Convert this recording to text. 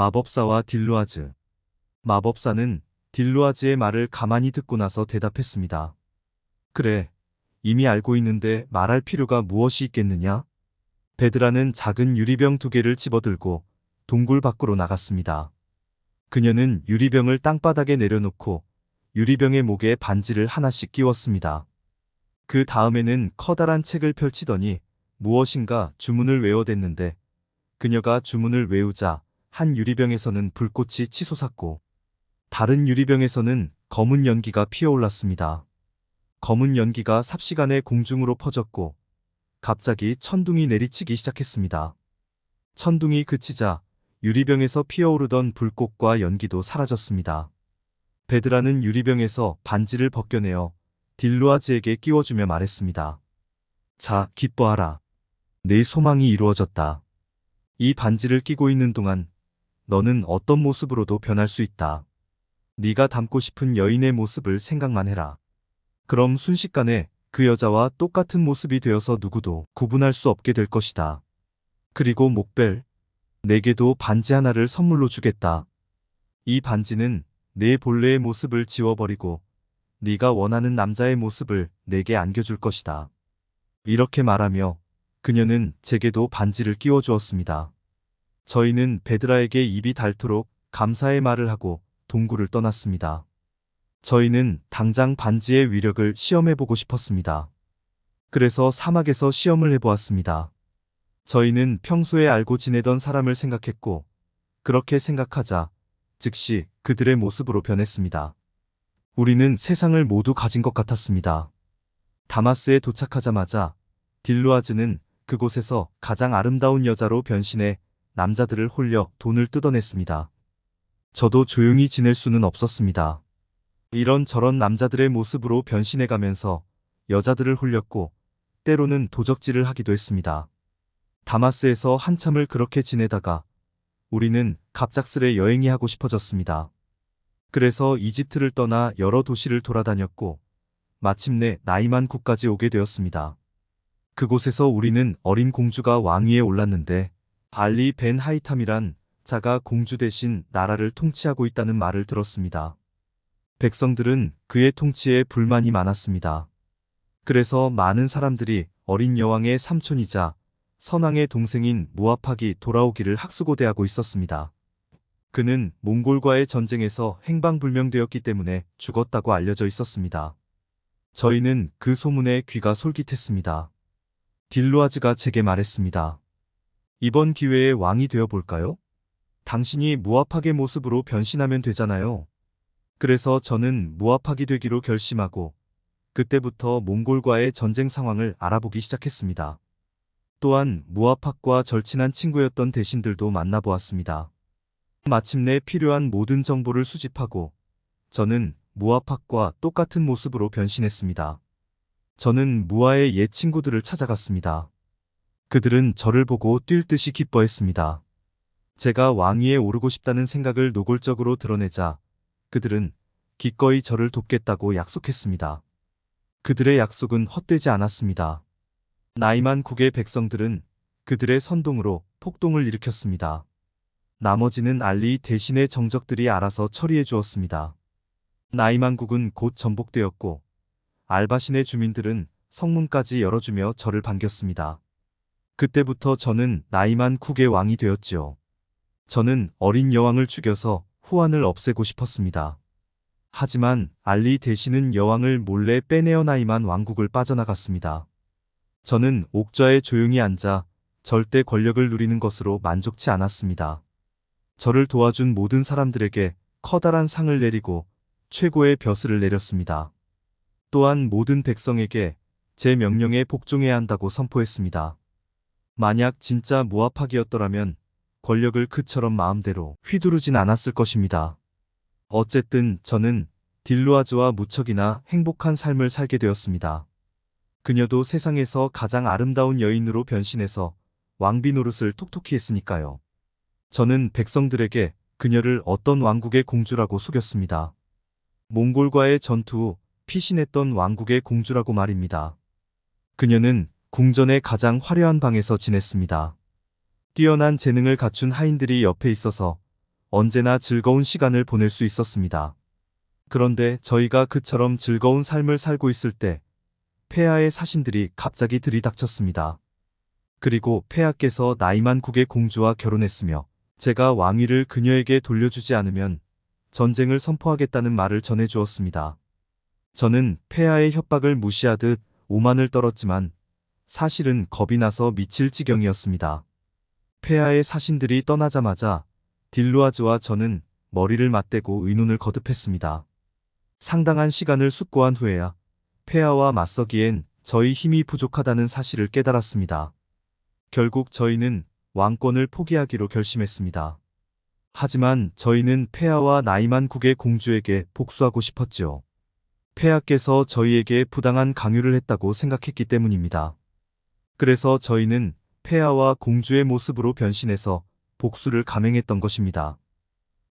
마법사와 딜루아즈. 마법사는 딜루아즈의 말을 가만히 듣고 나서 대답했습니다. 그래, 이미 알고 있는데 말할 필요가 무엇이 있겠느냐? 베드라는 작은 유리병 2개를 집어들고 동굴 밖으로 나갔습니다. 그녀는 유리병을 땅바닥에 내려놓고 유리병의 목에 반지를 하나씩 끼웠습니다. 그 다음에는 커다란 책을 펼치더니 무엇인가 주문을 외워댔는데 그녀가 주문을 외우자 한 유리병에서는 불꽃이 치솟았고 다른 유리병에서는 검은 연기가 피어올랐습니다. 검은 연기가 삽시간에 공중으로 퍼졌고 갑자기 천둥이 내리치기 시작했습니다. 천둥이 그치자 유리병에서 피어오르던 불꽃과 연기도 사라졌습니다. 베드라는 유리병에서 반지를 벗겨내어 딜루아즈에게 끼워주며 말했습니다. 자, 기뻐하라. 내 소망이 이루어졌다. 이 반지를 끼고 있는 동안 너는 어떤 모습으로도 변할 수 있다. 네가 닮고 싶은 여인의 모습을 생각만 해라. 그럼 순식간에 그 여자와 똑같은 모습이 되어서 누구도 구분할 수 없게 될 것이다. 그리고 목벨, 내게도 반지 하나를 선물로 주겠다. 이 반지는 내 본래의 모습을 지워버리고 네가 원하는 남자의 모습을 내게 안겨줄 것이다. 이렇게 말하며 그녀는 제게도 반지를 끼워주었습니다. 저희는 베드라에게 입이 닳도록 감사의 말을 하고 동굴을 떠났습니다. 저희는 당장 반지의 위력을 시험해보고 싶었습니다. 그래서 사막에서 시험을 해보았습니다. 저희는 평소에 알고 지내던 사람을 생각했고 그렇게 생각하자 즉시 그들의 모습으로 변했습니다. 우리는 세상을 모두 가진 것 같았습니다. 다마스에 도착하자마자 딜루아즈는 그곳에서 가장 아름다운 여자로 변신해 남자들을 홀려 돈을 뜯어냈습니다. 저도 조용히 지낼 수는 없었습니다. 이런저런 남자들의 모습으로 변신해가면서 여자들을 홀렸고 때로는 도적질을 하기도 했습니다. 다마스에서 한참을 그렇게 지내다가 우리는 갑작스레 여행이 하고 싶어졌습니다. 그래서 이집트를 떠나 여러 도시를 돌아다녔고 마침내 나이만국까지 오게 되었습니다. 그곳에서 우리는 어린 공주가 왕위에 올랐는데 알리 벤 하이탐이란 자가 공주 대신 나라를 통치하고 있다는 말을 들었습니다. 백성들은 그의 통치에 불만이 많았습니다. 그래서 많은 사람들이 어린 여왕의 삼촌이자 선왕의 동생인 무아팍이 돌아오기를 학수고대하고 있었습니다. 그는 몽골과의 전쟁에서 행방불명되었기 때문에 죽었다고 알려져 있었습니다. 저희는 그 소문에 귀가 솔깃했습니다. 딜루아즈가 제게 말했습니다. 이번 기회에 왕이 되어볼까요? 당신이 무아팍의 모습으로 변신하면 되잖아요. 그래서 저는 무아팍이 되기로 결심하고 그때부터 몽골과의 전쟁 상황을 알아보기 시작했습니다. 또한 무아팍과 절친한 친구였던 대신들도 만나보았습니다. 마침내 필요한 모든 정보를 수집하고 저는 무아팍과 똑같은 모습으로 변신했습니다. 저는 무아의 옛 친구들을 찾아갔습니다. 그들은 저를 보고 뛸 듯이 기뻐했습니다. 제가 왕위에 오르고 싶다는 생각을 노골적으로 드러내자 그들은 기꺼이 저를 돕겠다고 약속했습니다. 그들의 약속은 헛되지 않았습니다. 나이만국의 백성들은 그들의 선동으로 폭동을 일으켰습니다. 나머지는 알리 대신의 정적들이 알아서 처리해 주었습니다. 나이만국은 곧 전복되었고 알바신의 주민들은 성문까지 열어주며 저를 반겼습니다. 그때부터 저는 나이만국의 왕이 되었지요. 저는 어린 여왕을 죽여서 후환을 없애고 싶었습니다. 하지만 알리 대신은 여왕을 몰래 빼내어 나이만 왕국을 빠져나갔습니다. 저는 옥좌에 조용히 앉아 절대 권력을 누리는 것으로 만족치 않았습니다. 저를 도와준 모든 사람들에게 커다란 상을 내리고 최고의 벼슬을 내렸습니다. 또한 모든 백성에게 제 명령에 복종해야 한다고 선포했습니다. 만약 진짜 무아팍이었더라면 권력을 그처럼 마음대로 휘두르진 않았을 것입니다. 어쨌든 저는 딜루아즈와 무척이나 행복한 삶을 살게 되었습니다. 그녀도 세상에서 가장 아름다운 여인으로 변신해서 왕비 노릇을 톡톡히 했으니까요. 저는 백성들에게 그녀를 어떤 왕국의 공주라고 속였습니다. 몽골과의 전투 후 피신했던 왕국의 공주라고 말입니다. 그녀는 궁전의 가장 화려한 방에서 지냈습니다. 뛰어난 재능을 갖춘 하인들이 옆에 있어서 언제나 즐거운 시간을 보낼 수 있었습니다. 그런데 저희가 그처럼 즐거운 삶을 살고 있을 때 폐하의 사신들이 갑자기 들이닥쳤습니다. 그리고 폐하께서 나이만 국의 공주와 결혼했으며 제가 왕위를 그녀에게 돌려주지 않으면 전쟁을 선포하겠다는 말을 전해주었습니다. 저는 폐하의 협박을 무시하듯 오만을 떨었지만 사실은 겁이 나서 미칠 지경이었습니다. 폐하의 사신들이 떠나자마자 딜루아즈와 저는 머리를 맞대고 의논을 거듭했습니다. 상당한 시간을 숙고한 후에야 폐하와 맞서기엔 저희 힘이 부족하다는 사실을 깨달았습니다. 결국 저희는 왕권을 포기하기로 결심했습니다. 하지만 저희는 폐하와 나이만 국의 공주에게 복수하고 싶었지요. 폐하께서 저희에게 부당한 강요를 했다고 생각했기 때문입니다. 그래서 저희는 폐하와 공주의 모습으로 변신해서 복수를 감행했던 것입니다.